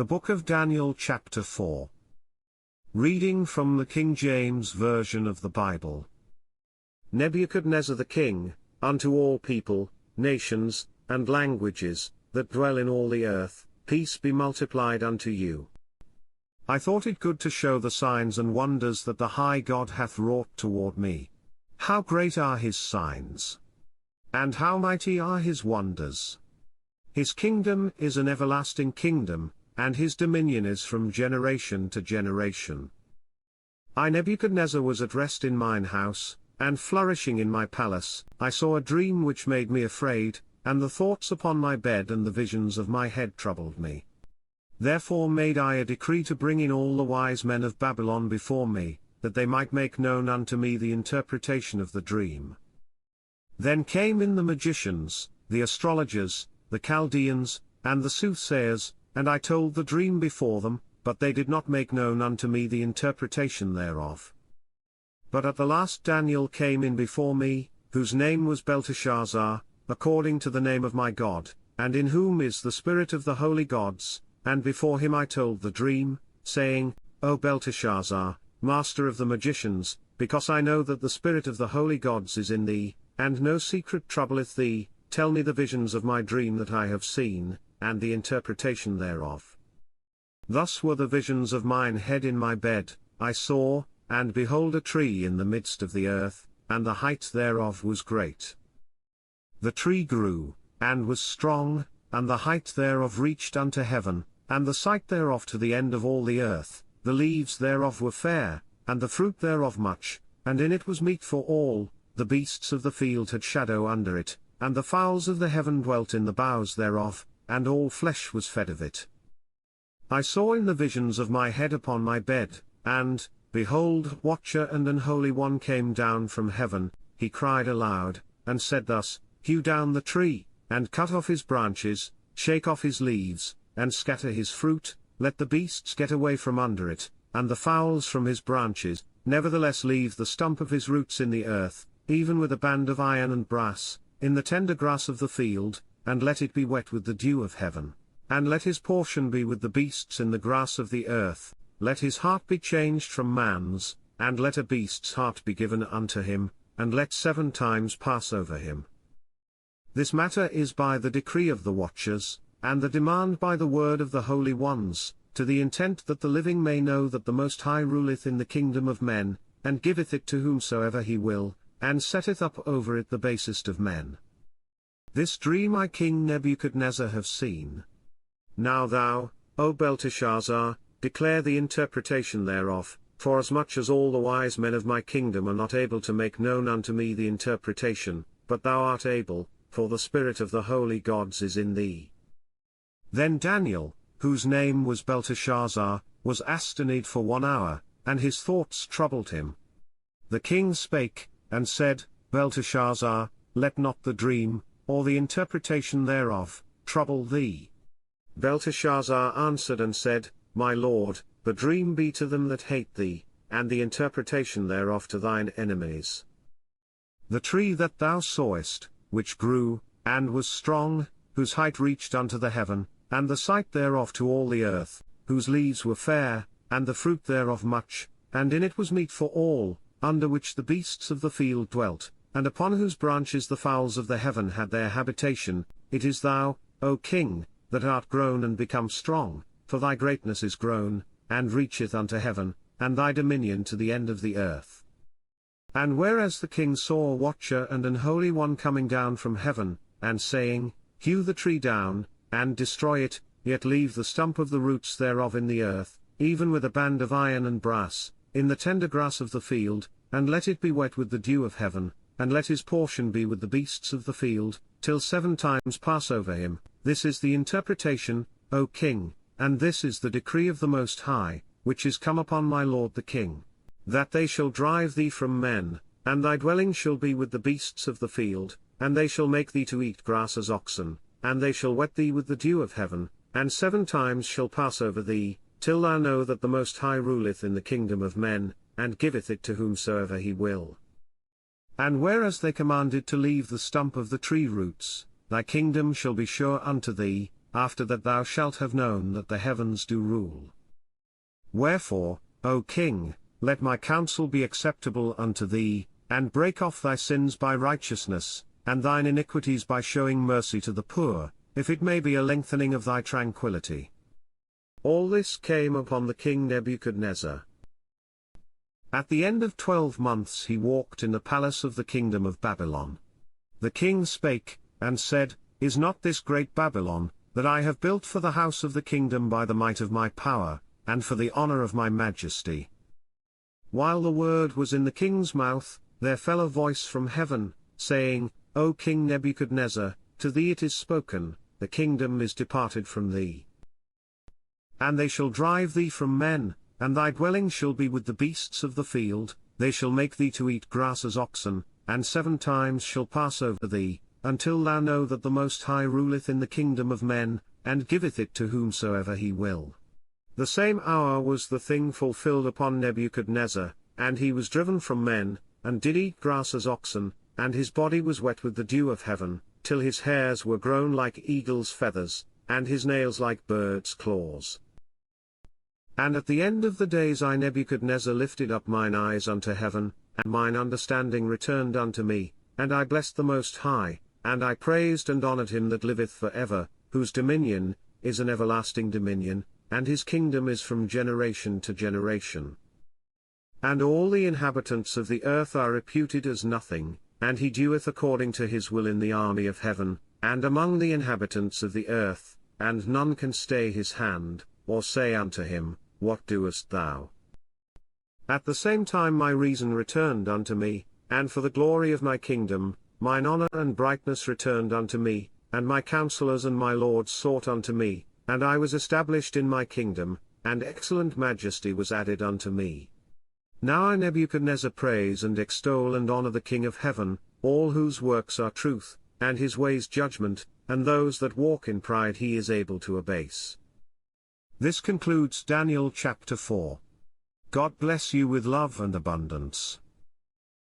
The Book of Daniel chapter 4. Reading from the King James Version of the Bible. Nebuchadnezzar the king, unto all people, nations, and languages, that dwell in all the earth, peace be multiplied unto you. I thought it good to show the signs and wonders that the high God hath wrought toward me. How great are his signs! And how mighty are his wonders! His kingdom is an everlasting kingdom, and his dominion is from generation to generation. I Nebuchadnezzar was at rest in mine house, and flourishing in my palace. I saw a dream which made me afraid, and the thoughts upon my bed and the visions of my head troubled me. Therefore made I a decree to bring in all the wise men of Babylon before me, that they might make known unto me the interpretation of the dream. Then came in the magicians, the astrologers, the Chaldeans, and the soothsayers, and I told the dream before them, but they did not make known unto me the interpretation thereof. But at the last Daniel came in before me, whose name was Belteshazzar, according to the name of my God, and in whom is the spirit of the holy gods, and before him I told the dream, saying, O Belteshazzar, master of the magicians, because I know that the spirit of the holy gods is in thee, and no secret troubleth thee, tell me the visions of my dream that I have seen, and the interpretation thereof. Thus were the visions of mine head in my bed. I saw, and behold a tree in the midst of the earth, and the height thereof was great. The tree grew, and was strong, and the height thereof reached unto heaven, and the sight thereof to the end of all the earth. The leaves thereof were fair, and the fruit thereof much, and in it was meat for all. The beasts of the field had shadow under it, and the fowls of the heaven dwelt in the boughs thereof, and all flesh was fed of it. I saw in the visions of my head upon my bed, and, behold, Watcher and an Holy One came down from heaven. He cried aloud, and said thus, Hew down the tree, and cut off his branches, shake off his leaves, and scatter his fruit, let the beasts get away from under it, and the fowls from his branches, nevertheless leave the stump of his roots in the earth, even with a band of iron and brass, in the tender grass of the field, and let it be wet with the dew of heaven. And let his portion be with the beasts in the grass of the earth, let his heart be changed from man's, and let a beast's heart be given unto him, and let 7 times pass over him. This matter is by the decree of the watchers, and the demand by the word of the holy ones, to the intent that the living may know that the Most High ruleth in the kingdom of men, and giveth it to whomsoever he will, and setteth up over it the basest of men. This dream I King Nebuchadnezzar have seen. Now thou, O Belteshazzar, declare the interpretation thereof, forasmuch as all the wise men of my kingdom are not able to make known unto me the interpretation, but thou art able, for the spirit of the holy gods is in thee. Then Daniel, whose name was Belteshazzar, was astonished for 1 hour, and his thoughts troubled him. The king spake, and said, Belteshazzar, let not the dream, or the interpretation thereof, trouble thee. Belteshazzar answered and said, My lord, the dream be to them that hate thee, and the interpretation thereof to thine enemies. The tree that thou sawest, which grew, and was strong, whose height reached unto the heaven, and the sight thereof to all the earth, whose leaves were fair, and the fruit thereof much, and in it was meat for all, under which the beasts of the field dwelt, and upon whose branches the fowls of the heaven had their habitation, it is thou, O king, that art grown and become strong, for thy greatness is grown, and reacheth unto heaven, and thy dominion to the end of the earth. And whereas the king saw a watcher and an holy one coming down from heaven, and saying, Hew the tree down, and destroy it, yet leave the stump of the roots thereof in the earth, even with a band of iron and brass, in the tender grass of the field, and let it be wet with the dew of heaven, and let his portion be with the beasts of the field, till 7 times pass over him. This is the interpretation, O king, and this is the decree of the Most High, which is come upon my lord the king, that they shall drive thee from men, and thy dwelling shall be with the beasts of the field, and they shall make thee to eat grass as oxen, and they shall wet thee with the dew of heaven, and 7 times shall pass over thee, till thou know that the Most High ruleth in the kingdom of men, and giveth it to whomsoever he will. And whereas they commanded to leave the stump of the tree roots, thy kingdom shall be sure unto thee, after that thou shalt have known that the heavens do rule. Wherefore, O king, let my counsel be acceptable unto thee, and break off thy sins by righteousness, and thine iniquities by showing mercy to the poor, if it may be a lengthening of thy tranquillity. All this came upon the king Nebuchadnezzar. At the end of 12 months he walked in the palace of the kingdom of Babylon. The king spake, and said, Is not this great Babylon, that I have built for the house of the kingdom by the might of my power, and for the honor of my majesty? While the word was in the king's mouth, there fell a voice from heaven, saying, O King Nebuchadnezzar, to thee it is spoken, the kingdom is departed from thee. And they shall drive thee from men, and thy dwelling shall be with the beasts of the field, they shall make thee to eat grass as oxen, and 7 times shall pass over thee, until thou know that the Most High ruleth in the kingdom of men, and giveth it to whomsoever he will. The same hour was the thing fulfilled upon Nebuchadnezzar, and he was driven from men, and did eat grass as oxen, and his body was wet with the dew of heaven, till his hairs were grown like eagle's feathers, and his nails like birds' claws. And at the end of the days I Nebuchadnezzar lifted up mine eyes unto heaven, and mine understanding returned unto me, and I blessed the Most High, and I praised and honored him that liveth for ever, whose dominion is an everlasting dominion, and his kingdom is from generation to generation. And all the inhabitants of the earth are reputed as nothing, and he doeth according to his will in the army of heaven, and among the inhabitants of the earth, and none can stay his hand, or say unto him, What doest thou? At the same time my reason returned unto me, and for the glory of my kingdom, mine honor and brightness returned unto me, and my counselors and my lords sought unto me, and I was established in my kingdom, and excellent majesty was added unto me. Now I Nebuchadnezzar praise and extol and honor the King of heaven, all whose works are truth, and his ways judgment, and those that walk in pride he is able to abase. This concludes Daniel chapter 4. God bless you with love and abundance.